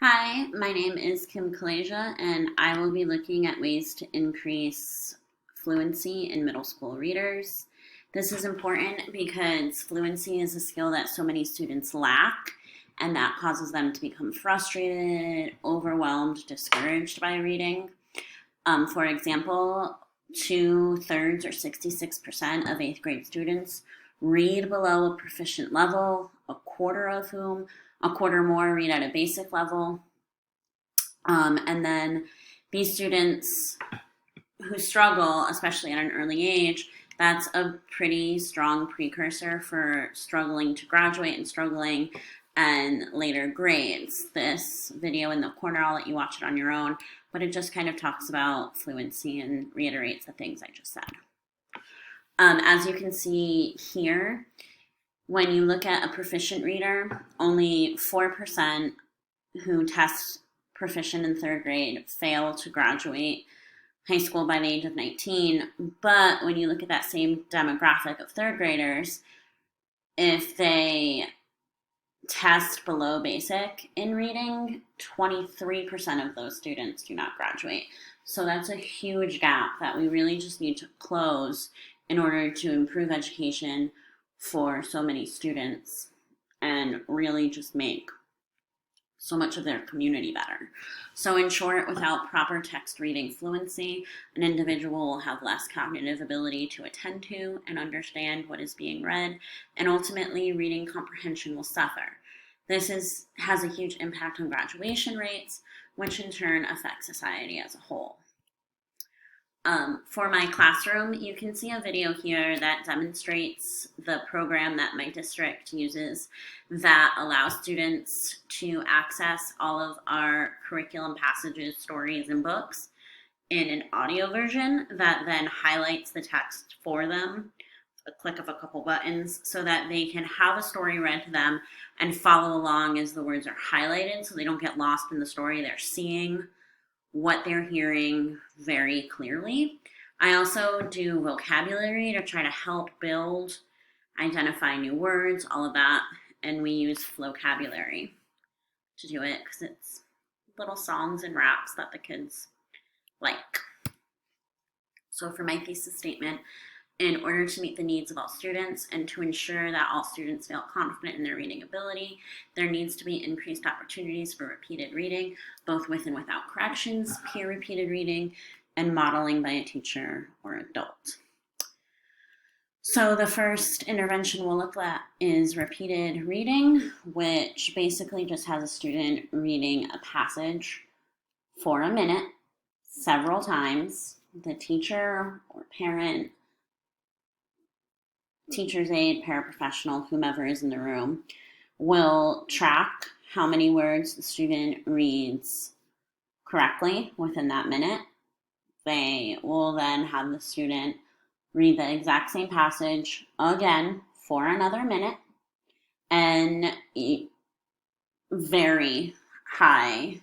Hi, my name is Kim Kalasia, and I will be looking at ways to increase fluency in middle school readers. This is important because fluency is a skill that so many students lack, and that causes them to become frustrated, overwhelmed, discouraged by reading. For example, two-thirds or 66% of eighth grade students read below a proficient level, a quarter more read at a basic level. And then these students who struggle, especially at an early age, that's a pretty strong precursor for struggling to graduate and struggling and later grades. This video in the corner, I'll let you watch it on your own, but it just kind of talks about fluency and reiterates the things I just said. As you can see here, when you look at a proficient reader, only 4% who test proficient in third grade fail to graduate high school by the age of 19. But when you look at that same demographic of third graders, if they test below basic in reading, 23% of those students do not graduate. So that's a huge gap that we really just need to close in order to improve education for so many students and really just make so much of their community better. So in short, without proper text reading fluency, an individual will have less cognitive ability to attend to and understand what is being read, and ultimately reading comprehension will suffer. This has a huge impact on graduation rates, which in turn affects society as a whole. For my classroom, you can see a video here that demonstrates the program that my district uses that allows students to access all of our curriculum passages, stories, and books in an audio version that then highlights the text for them, a click of a couple buttons, so that they can have a story read to them and follow along as the words are highlighted so they don't get lost in the story. They're seeing what they're hearing very clearly. I also do vocabulary to try to help build, identify new words, all of that, and we use Flocabulary to do it because it's little songs and raps that the kids like. So for my thesis statement, in order to meet the needs of all students and to ensure that all students feel confident in their reading ability, there needs to be increased opportunities for repeated reading, both with and without corrections, peer repeated reading, and modeling by a teacher or adult. So the first intervention we'll look at is repeated reading, which basically just has a student reading a passage for a minute, several times. The teacher or parent, teacher's aide, paraprofessional, whomever is in the room, will track how many words the student reads correctly within that minute. They will then have the student read the exact same passage again for another minute, and very high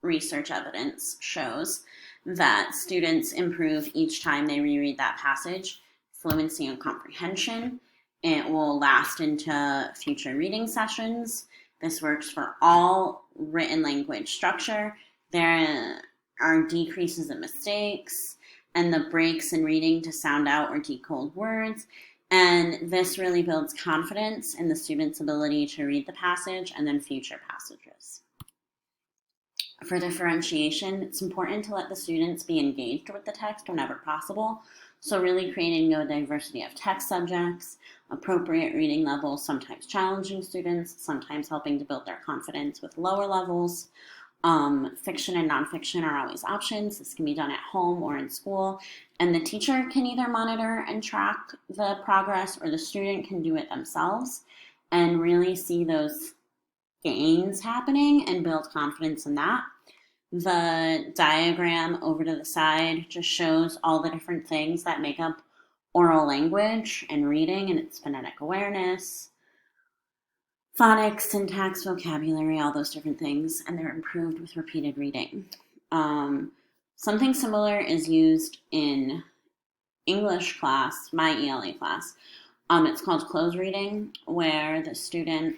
research evidence shows that students improve each time they reread that passage. Fluency and comprehension. It will last into future reading sessions. This works for all written language structure. There are decreases in mistakes and the breaks in reading to sound out or decode words. And this really builds confidence in the student's ability to read the passage and then future passages. For differentiation, it's important to let the students be engaged with the text whenever possible. So really creating a diversity of text subjects, appropriate reading levels, sometimes challenging students, sometimes helping to build their confidence with lower levels. Fiction and nonfiction are always options. This can be done at home or in school. And the teacher can either monitor and track the progress, or the student can do it themselves and really see those gains happening and build confidence in that. The diagram over to the side just shows all the different things that make up oral language and reading, and its phonetic awareness, phonics, syntax, vocabulary, all those different things, and they're improved with repeated reading. Something similar is used in English class, my ELA class. It's called close reading, where the student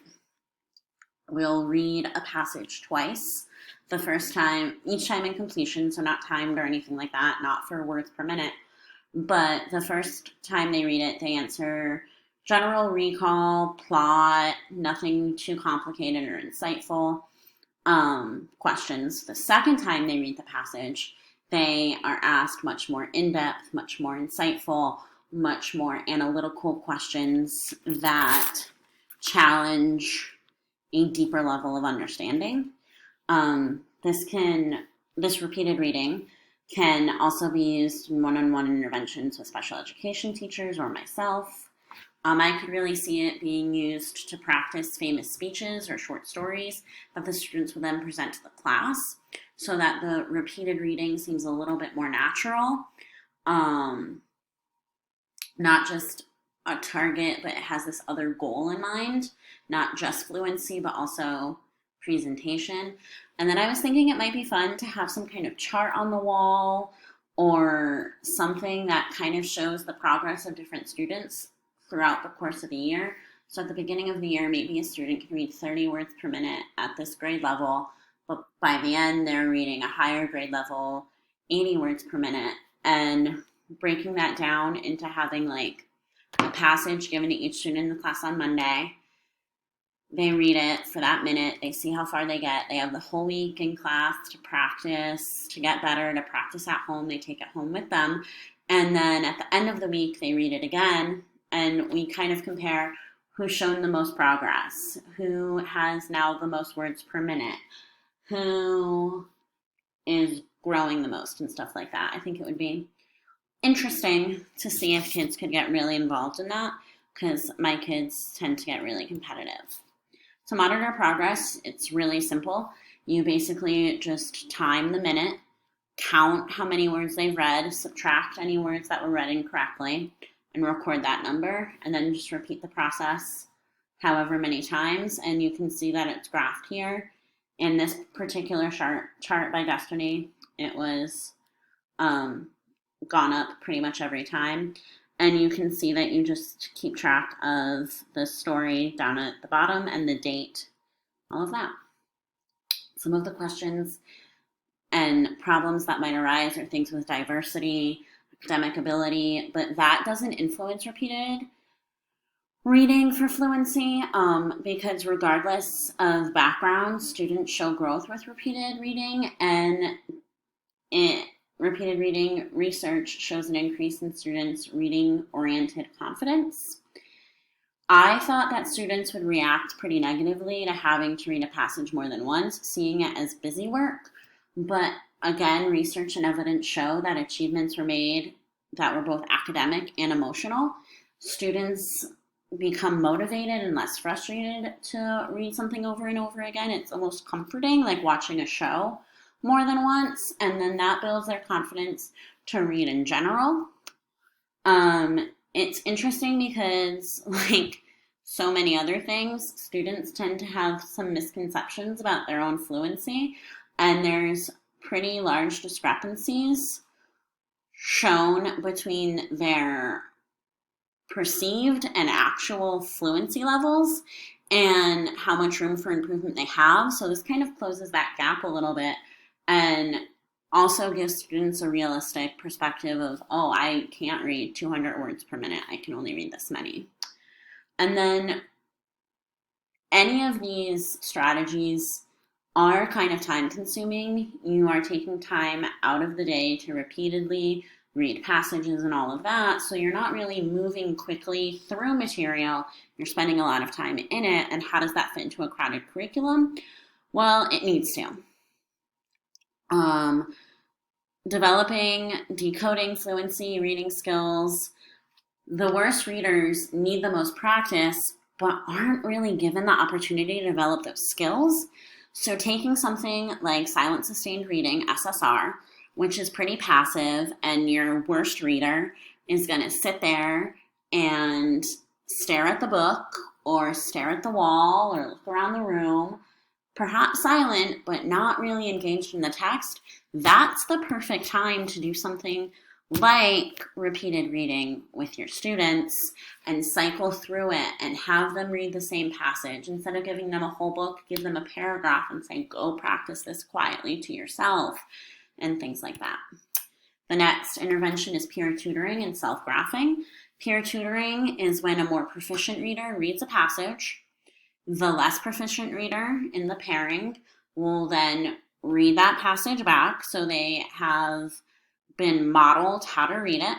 We'll read a passage twice. The first time, each time in completion, so not timed or anything like that, not for words per minute. But the first time they read it, they answer general recall, plot, nothing too complicated or insightful questions. The second time they read the passage, they are asked much more in depth, much more insightful, much more analytical questions that challenge a deeper level of understanding. This repeated reading can also be used in one-on-one interventions with special education teachers or myself. I could really see it being used to practice famous speeches or short stories that the students would then present to the class, so that the repeated reading seems a little bit more natural. Not just a target, but it has this other goal in mind, not just fluency, but also presentation. And then I was thinking it might be fun to have some kind of chart on the wall or something that kind of shows the progress of different students throughout the course of the year. So at the beginning of the year, maybe a student can read 30 words per minute at this grade level, but by the end, they're reading a higher grade level, 80 words per minute, and breaking that down into having like a passage given to each student in the class on Monday. They read it for that minute. They see how far they get. They have the whole week in class to practice, to get better, to practice at home. They take it home with them. And then at the end of the week, they read it again. And we kind of compare who's shown the most progress, who has now the most words per minute, who is growing the most and stuff like that. I think it would be interesting to see if kids could get really involved in that, because my kids tend to get really competitive. To monitor progress, it's really simple. You basically just time the minute, count how many words they've read, subtract any words that were read incorrectly, and record that number, and then just repeat the process however many times, and you can see that it's graphed here. In this particular chart by Destiny, it was gone up pretty much every time. And you can see that you just keep track of the story down at the bottom and the date, all of that. Some of the questions and problems that might arise are things with diversity, academic ability, but that doesn't influence repeated reading for fluency, because regardless of background, students show growth with repeated reading, and repeated reading research shows an increase in students' reading-oriented confidence. I thought that students would react pretty negatively to having to read a passage more than once, seeing it as busy work. But again, research and evidence show that achievements were made that were both academic and emotional. Students become motivated and less frustrated to read something over and over again. It's almost comforting, like watching a show more than once, and then that builds their confidence to read in general. It's interesting because, like so many other things, students tend to have some misconceptions about their own fluency, and there's pretty large discrepancies shown between their perceived and actual fluency levels and how much room for improvement they have. So this kind of closes that gap a little bit, and also gives students a realistic perspective of, oh, I can't read 200 words per minute. I can only read this many. And then any of these strategies are kind of time consuming. You are taking time out of the day to repeatedly read passages and all of that. So you're not really moving quickly through material. You're spending a lot of time in it. And how does that fit into a crowded curriculum? Well, it needs to. Developing, decoding fluency, reading skills. The worst readers need the most practice, but aren't really given the opportunity to develop those skills. So taking something like silent sustained reading, SSR, which is pretty passive, and your worst reader is going to sit there and stare at the book or stare at the wall or look around the room, perhaps silent, but not really engaged in the text, that's the perfect time to do something like repeated reading with your students and cycle through it and have them read the same passage. Instead of giving them a whole book, give them a paragraph and say, go practice this quietly to yourself, and things like that. The next intervention is peer tutoring and self-graphing. Peer tutoring is when a more proficient reader reads a passage. The less proficient reader in the pairing will then read that passage back, so they have been modeled how to read it.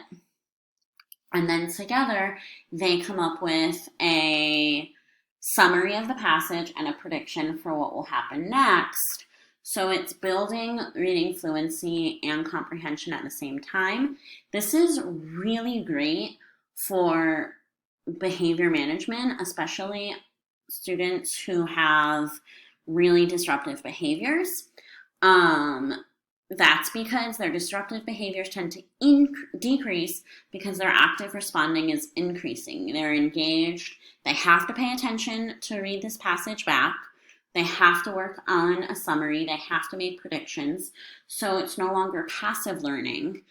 And then together, they come up with a summary of the passage and a prediction for what will happen next. So it's building reading fluency and comprehension at the same time. This is really great for behavior management, especially students who have really disruptive behaviors. That's because their disruptive behaviors tend to decrease because their active responding is increasing. They're engaged. They have to pay attention to read this passage back. They have to work on a summary. They have to make predictions. So it's no longer passive learning.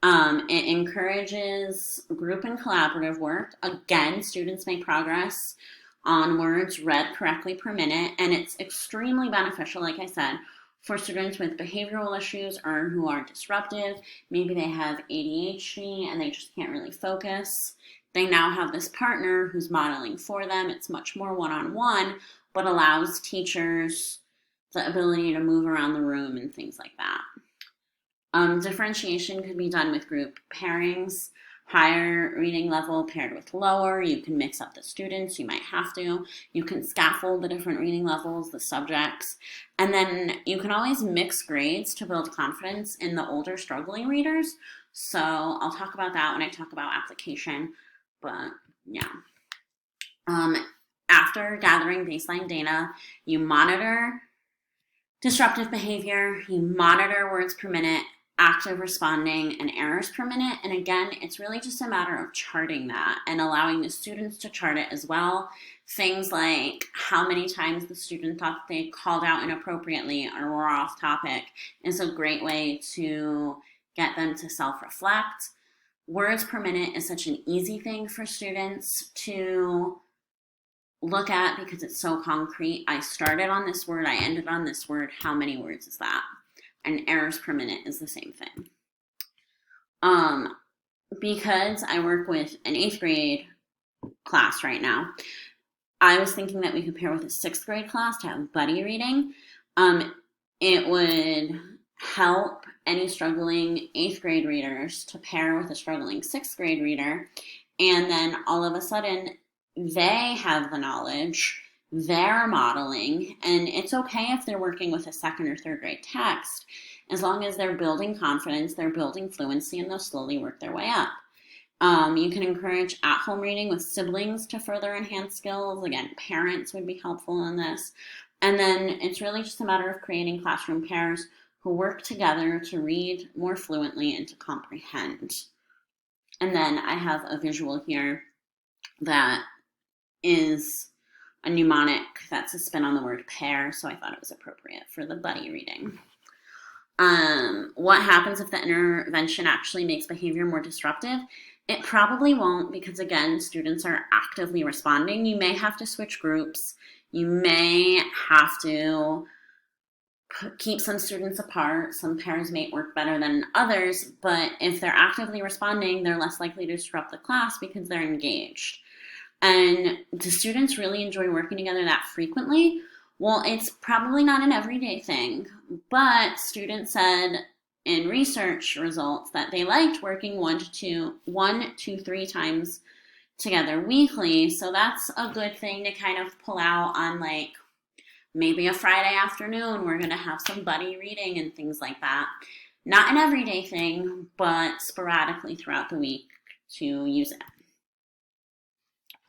It encourages group and collaborative work. Again, students make progress on words read correctly per minute, and it's extremely beneficial, like I said, for students with behavioral issues or who are disruptive. Maybe they have ADHD and they just can't really focus. They now have this partner who's modeling for them. It's much more one-on-one, but allows teachers the ability to move around the room and things like that. Differentiation could be done with group pairings. Higher reading level paired with lower. You can mix up the students, you might have to. You can scaffold the different reading levels, the subjects, and then you can always mix grades to build confidence in the older struggling readers. So I'll talk about that when I talk about application, but yeah. After gathering baseline data, you monitor disruptive behavior, you monitor words per minute, active responding, and errors per minute. And again, it's really just a matter of charting that and allowing the students to chart it as well. Things like how many times the student thought they called out inappropriately or were off topic is a great way to get them to self-reflect. Words per minute is such an easy thing for students to look at because it's so concrete. I started on this word, I ended on this word, how many words is that? And errors per minute is the same thing. Because I work with an 8th grade class right now, I was thinking that we could pair with a 6th grade class to have buddy reading. It would help any struggling 8th grade readers to pair with a struggling 6th grade reader, and then all of a sudden they have the knowledge, they're modeling, and it's okay if they're working with a 2nd or 3rd grade text. As long as they're building confidence, they're building fluency, and they'll slowly work their way up. You can encourage at-home reading with siblings to further enhance skills. Again, parents would be helpful in this. And then it's really just a matter of creating classroom pairs who work together to read more fluently and to comprehend. And then I have a visual here that is a mnemonic that's a spin on the word pair, so I thought it was appropriate for the buddy reading. What happens if the intervention actually makes behavior more disruptive? It probably won't, because again, students are actively responding. You may have to switch groups. You may have to keep some students apart. Some pairs may work better than others, but if they're actively responding, they're less likely to disrupt the class because they're engaged. And do students really enjoy working together that frequently? Well, it's probably not an everyday thing, but students said in research results that they liked working 1 to 3 times together weekly. So that's a good thing to kind of pull out on, like, maybe a Friday afternoon, we're going to have some buddy reading and things like that. Not an everyday thing, but sporadically throughout the week to use it.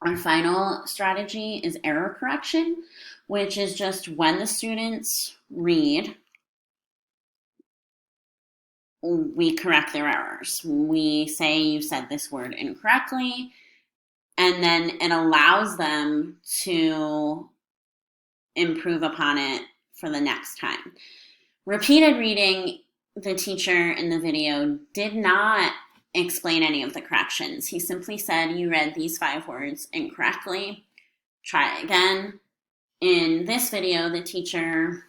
Our final strategy is error correction, which is just when the students read, we correct their errors. We say you said this word incorrectly, and then it allows them to improve upon it for the next time. Repeated reading, the teacher in the video did not explain any of the corrections. He simply said, you read these 5 words incorrectly. Try again. In this video, the teacher